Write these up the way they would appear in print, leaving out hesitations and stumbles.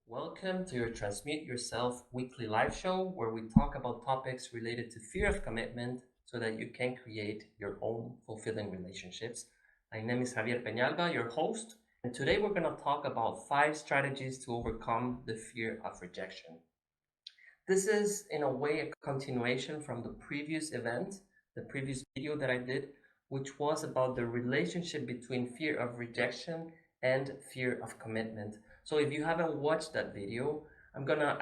Welcome to your Transmute Yourself weekly live show where we talk about topics related to fear of commitment so that you can create your own fulfilling relationships. My name is Javier Peñalba, your host, and today we're going to talk about 5 strategies to overcome the fear of rejection. This is, in a way, a continuation from the previous event, the previous video that I did, which was about the relationship between fear of rejection and fear of commitment. So if you haven't watched that video, I'm gonna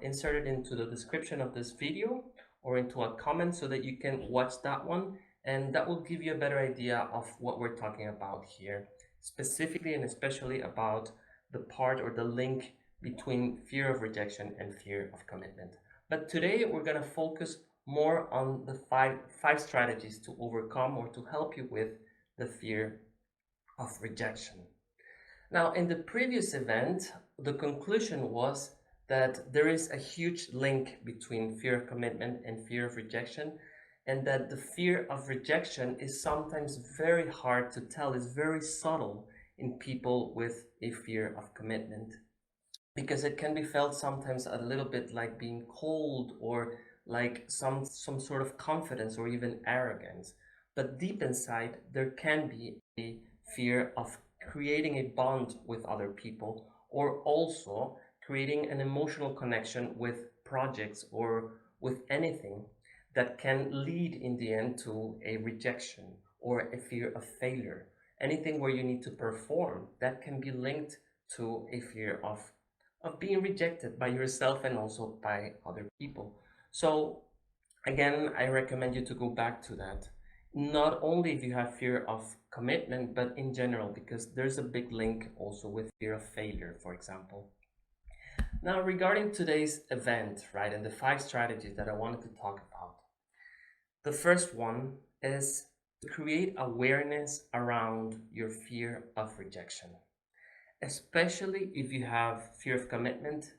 insert it into the description of this video or into a comment so that you can watch that one, and that will give you a better idea of what we're talking about here, specifically and especially about the part or the link between fear of rejection and fear of commitment. But today we're going to focus more on the five strategies to overcome or to help you with the fear of rejection. Now, in the previous event, the conclusion was that there is a huge link between fear of commitment and fear of rejection, and that the fear of rejection is sometimes very hard to tell, is very subtle in people with a fear of commitment, because it can be felt sometimes a little bit like being cold or like some sort of confidence or even arrogance. But deep inside there can be a fear of creating a bond with other people, or also creating an emotional connection with projects or with anything that can lead in the end to a rejection or a fear of failure. Anything where you need to perform, that can be linked to a fear of being rejected by yourself and also by other people. So again, I recommend you to go back to that. Not only if you have fear of commitment, but in general, because there's a big link also with fear of failure, for example. Now, regarding today's event, right, and the 5 strategies that I wanted to talk about, the first one is to create awareness around your fear of rejection. Especially if you have fear of commitment,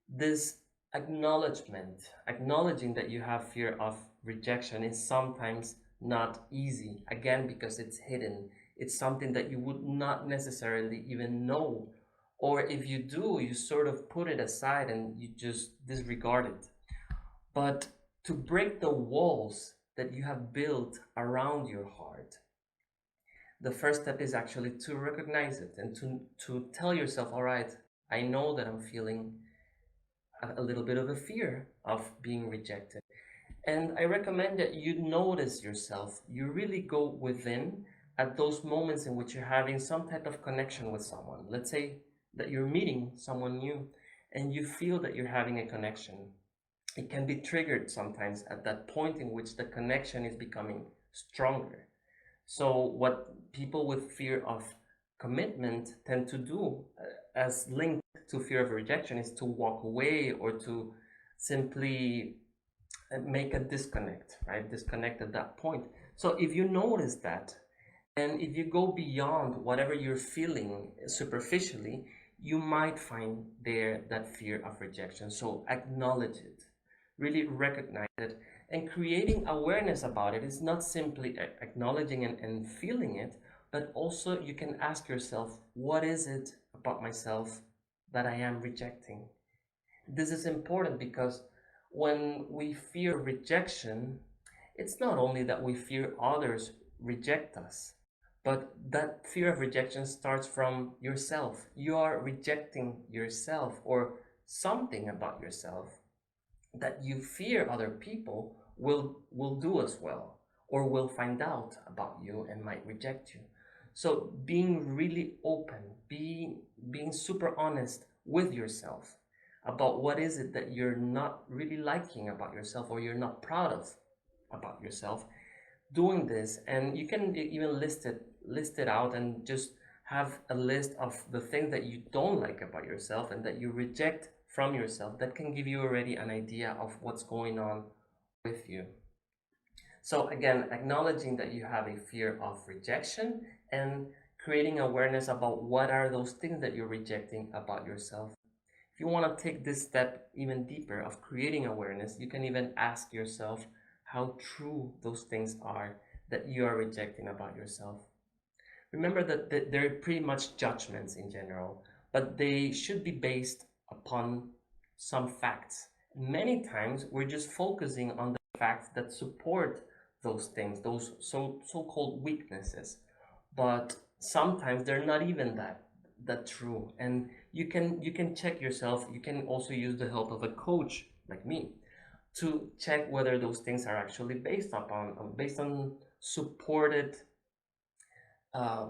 this acknowledging that you have fear of rejection is sometimes not easy. Again, because it's hidden. It's something that you would not necessarily even know. Or if you do, you sort of put it aside and you just disregard it. But to break the walls that you have built around your heart, the first step is actually to recognize it and to tell yourself, all right, I know that I'm feeling a little bit of a fear of being rejected. And I recommend that you notice yourself. You really go within at those moments in which you're having some type of connection with someone. Let's say that you're meeting someone new and you feel that you're having a connection. It can be triggered sometimes at that point in which the connection is becoming stronger. So what people with fear of commitment tend to do, as linked to fear of rejection, is to walk away or to simply make a disconnect, right? Disconnect at that point. So if you notice that, and if you go beyond whatever you're feeling superficially, you might find there that fear of rejection. So acknowledge it, really recognize it, and creating awareness about it is not simply acknowledging and feeling it, but also you can ask yourself, what is it about myself that I am rejecting? This is important because when we fear rejection, it's not only that we fear others reject us, but that fear of rejection starts from yourself. You are rejecting yourself or something about yourself that you fear other people will do as well, or will find out about you and might reject you. So being really open, being super honest with yourself about what is it that you're not really liking about yourself or you're not proud of about yourself, doing this, and you can even list it out and just have a list of the things that you don't like about yourself and that you reject from yourself. That can give you already an idea of what's going on with you. So again, acknowledging that you have a fear of rejection and creating awareness about what are those things that you're rejecting about yourself. If you want to take this step even deeper of creating awareness, you can even ask yourself how true those things are that you are rejecting about yourself. remember that they're pretty much judgments in general, but they should be based upon some facts. Many times we're just focusing on the facts that support those things, those so-called weaknesses, but sometimes they're not even that true. And you can check yourself. You can also use the help of a coach like me to check whether those things are actually based on supported, uh,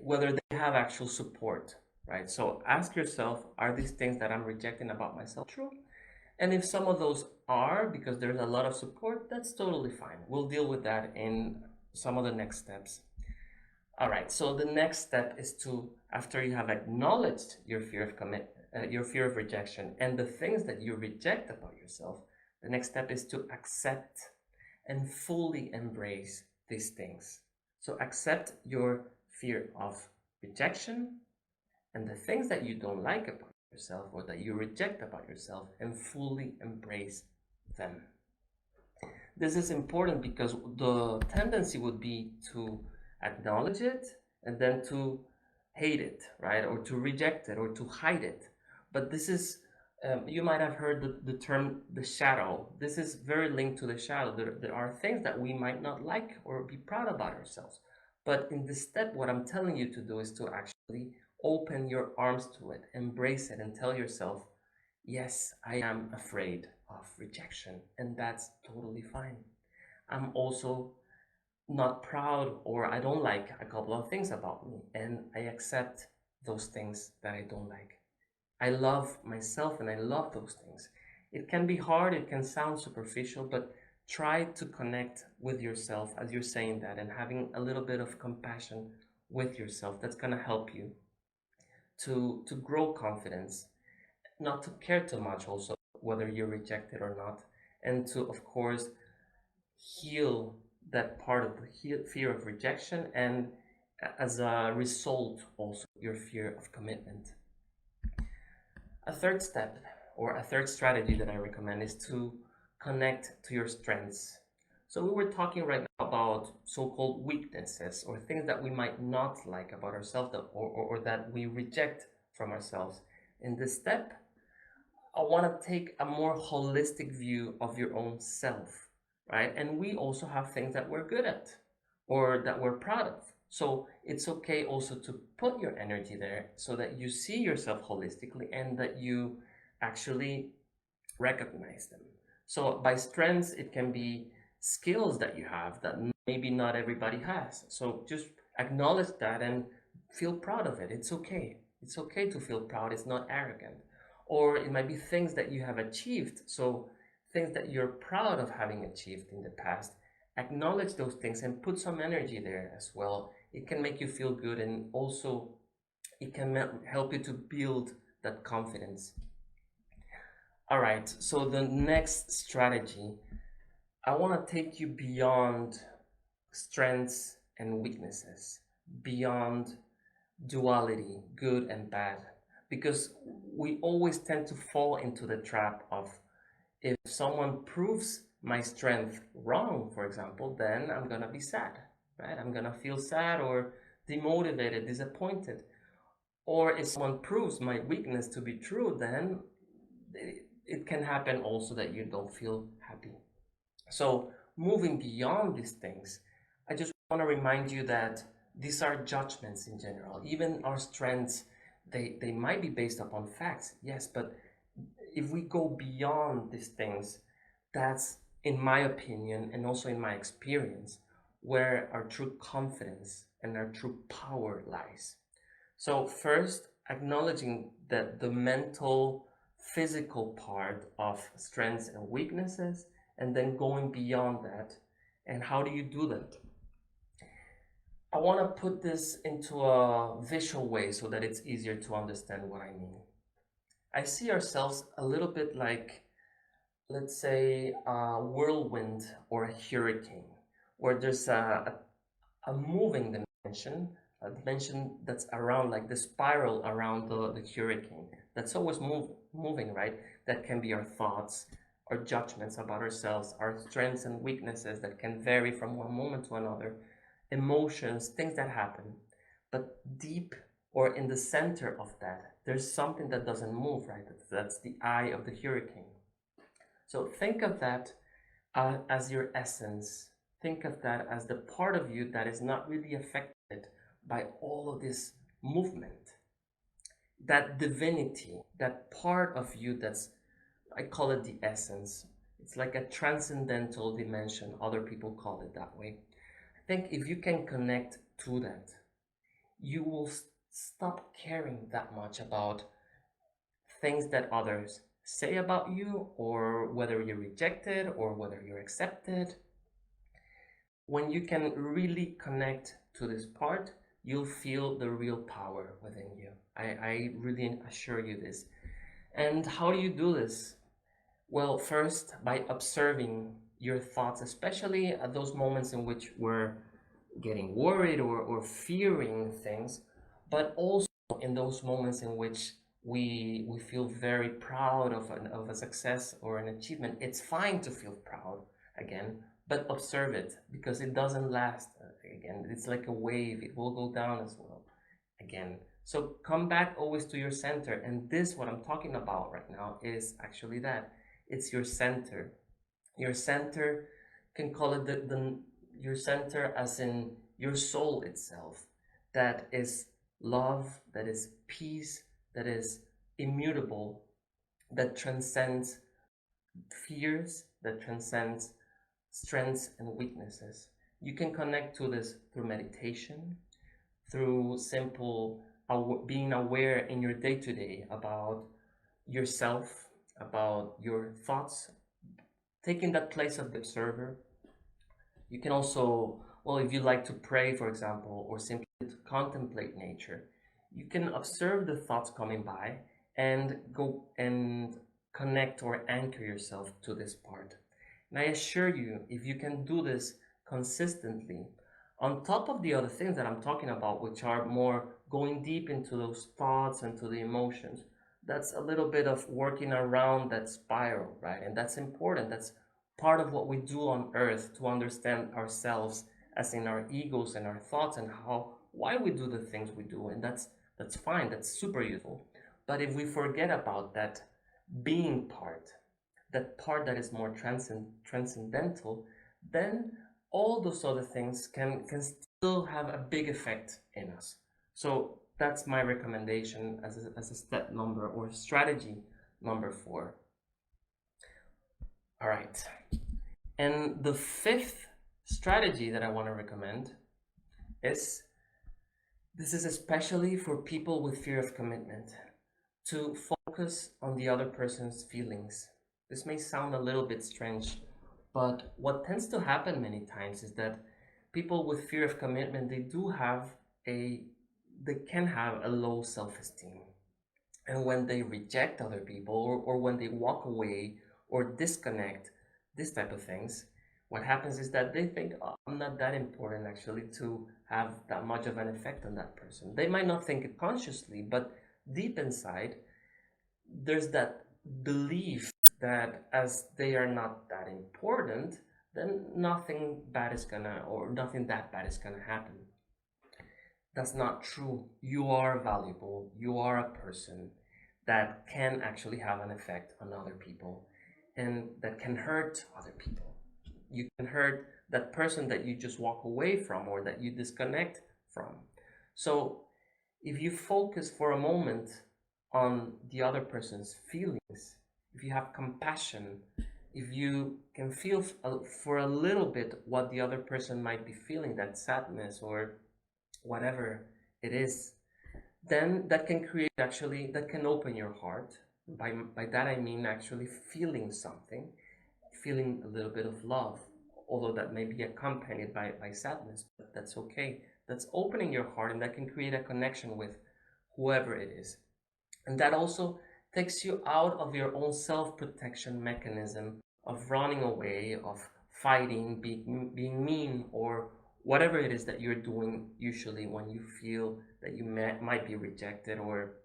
whether they have actual support, right? So ask yourself, are these things that I'm rejecting about myself true? And if some of those are, because there's a lot of support, that's totally fine. We'll deal with that in some of the next steps. All right, so the next step is to, after you have acknowledged your fear of your fear of rejection and the things that you reject about yourself, the next step is to accept and fully embrace these things. So accept your fear of rejection and the things that you don't like about yourself or that you reject about yourself, and fully embrace them. This is important because the tendency would be to acknowledge it and then to hate it, right? Or to reject it or to hide it. But this is, you might have heard the term the shadow. This is very linked to the shadow. There are things that we might not like or be proud about ourselves. But in this step, what I'm telling you to do is to actually open your arms to it, embrace it, and tell yourself, yes, I am afraid of rejection, and that's totally fine. I'm also not proud, or I don't like a couple of things about me, and I accept those things that I don't like. I love myself and I love those things. It can be hard, it can sound superficial, but try to connect with yourself as you're saying that, and having a little bit of compassion with yourself. That's going to help you to grow confidence, not to care too much also whether you're rejected or not, and to, of course, heal that part of the fear of rejection, and as a result also your fear of commitment. A third step, or a third strategy that I recommend, is to connect to your strengths. So we were talking right now about so-called weaknesses, or things that we might not like about ourselves, or that we reject from ourselves. In this step, I want to take a more holistic view of your own self, right? And we also have things that we're good at or that we're proud of. So it's okay also to put your energy there so that you see yourself holistically and that you actually recognize them. So by strengths, it can be skills that you have that maybe not everybody has. So just acknowledge that and feel proud of it. It's okay. It's okay to feel proud. It's not arrogant. Or it might be things that you have achieved. So things that you're proud of having achieved in the past. Acknowledge those things and put some energy there as well. It can make you feel good, and also it can help you to build that confidence. All right, so the next strategy, I want to take you beyond strengths and weaknesses, beyond duality, good and bad, because we always tend to fall into the trap of, if someone proves my strength wrong, for example, then I'm gonna be sad, right? I'm gonna feel sad or demotivated, disappointed. Or if someone proves my weakness to be true, then it can happen also that you don't feel happy. So moving beyond these things, I just want to remind you that these are judgments in general. Even our strengths, they might be based upon facts, yes, but if we go beyond these things, that's, in my opinion, and also in my experience, where our true confidence and our true power lies. So first, acknowledging that the mental, physical part of strengths and weaknesses, and then going beyond that. And how do you do that? I want to put this into a visual way so that it's easier to understand what I mean. I see ourselves a little bit like, let's say, a whirlwind or a hurricane, where there's a moving dimension, a dimension that's around, like the spiral around the hurricane, that's always moving, right? That can be our thoughts, our judgments about ourselves, our strengths and weaknesses that can vary from one moment to another. emotions, things that happen. But deep or in the center of that, there's something that doesn't move, right? That's the eye of the hurricane. So think of that as your essence. Think of that as the part of you that is not really affected by all of this movement. That divinity, that part of you that's, I call it the essence. It's like a transcendental dimension. Other people call it that way. I think if you can connect to that, you will stop caring that much about things that others say about you, or whether you're rejected or whether you're accepted. When you can really connect to this part, you'll feel the real power within you. I really assure you this. And how do you do this? Well, first, by observing your thoughts, especially at those moments in which we're getting worried or fearing things, but also in those moments in which we feel very proud of a success or an achievement. It's fine to feel proud again, but observe it, because it doesn't last. Again, it's like a wave, it will go down as well again. So come back always to your center. And this, what I'm talking about right now, is actually that it's your center. Your center, can call it your center as in your soul itself, that is love, that is peace, that is immutable, that transcends fears, that transcends strengths and weaknesses. You can connect to this through meditation, through simple being aware in your day to day about yourself, about your thoughts, taking that place of the observer. You can also, well, if you like to pray, for example, or simply to contemplate nature, you can observe the thoughts coming by and go and connect or anchor yourself to this part. And I assure you, if you can do this consistently, on top of the other things that I'm talking about, which are more going deep into those thoughts and to the emotions, that's a little bit of working around that spiral, right? And that's important. That's part of what we do on earth, to understand ourselves as in our egos and our thoughts, and why we do the things we do. And that's fine, that's super useful. But if we forget about that being part, that part that is more transcendental, then all those other things can still have a big effect in us. So that's my recommendation as a step number, or strategy number 4. All right. And the 5th strategy that I want to recommend is, this is especially for people with fear of commitment, to focus on the other person's feelings. This may sound a little bit strange, but what tends to happen many times is that people with fear of commitment, they can have a low self-esteem. And when they reject other people, or when they walk away or disconnect, this type of things, what happens is that they think, oh, I'm not that important actually to have that much of an effect on that person. They might not think it consciously, but deep inside, there's that belief that as they are not that important, then nothing bad is gonna, or nothing that bad is gonna happen. That's not true. You are valuable. You are a person that can actually have an effect on other people, and that can hurt other people. You can hurt that person that you just walk away from, or that you disconnect from. So if you focus for a moment on the other person's feelings, if you have compassion, if you can feel for a little bit what the other person might be feeling, that sadness or whatever it is, then that can create, actually, that can open your heart. By that I mean actually feeling something, feeling a little bit of love, although that may be accompanied by sadness, but that's okay. That's opening your heart, and that can create a connection with whoever it is. And that also takes you out of your own self-protection mechanism of running away, of fighting, being mean, or whatever it is that you're doing usually when you feel that you might be rejected, or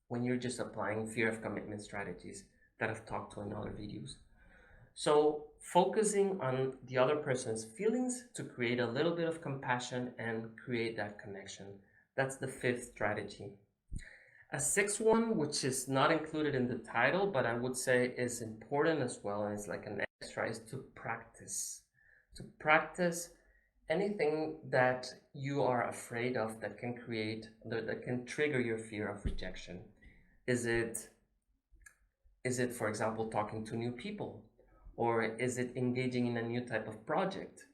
when you're just applying fear of commitment strategies that I've talked to in other videos. So focusing on the other person's feelings to create a little bit of compassion and create that connection. That's the fifth strategy. A sixth one, which is not included in the title, but I would say is important as well, and it's like an extra, is to practice. To practice anything that you are afraid of that can create, that can trigger your fear of rejection. Is it, for example, talking to new people? Or is it engaging in a new type of project?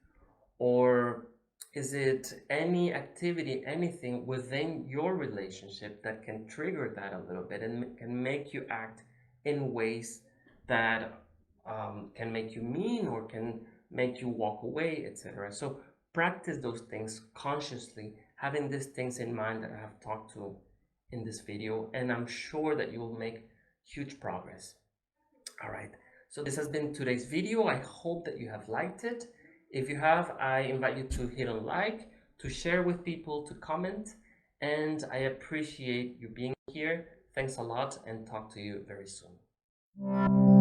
Or is it any activity, anything within your relationship that can trigger that a little bit and can make you act in ways that can make you mean or can make you walk away, etc. So practice those things consciously, having these things in mind that I have talked to in this video, and I'm sure that you will make huge progress. All right, so this has been today's video. I hope that you have liked it. If you have, I invite you to hit on like, to share with people, to comment, and I appreciate you being here. Thanks a lot, and talk to you very soon.